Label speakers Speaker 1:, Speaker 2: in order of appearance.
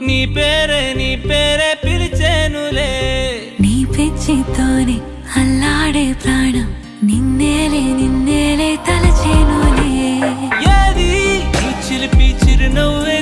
Speaker 1: నీ పేరే పిలిచేనులే
Speaker 2: నీ పిచ్చితోనే అల్లాడే ప్రాణం నిన్నేలే తలచేనులే
Speaker 1: ఏది నీ చిలిపి చిరునవ్వే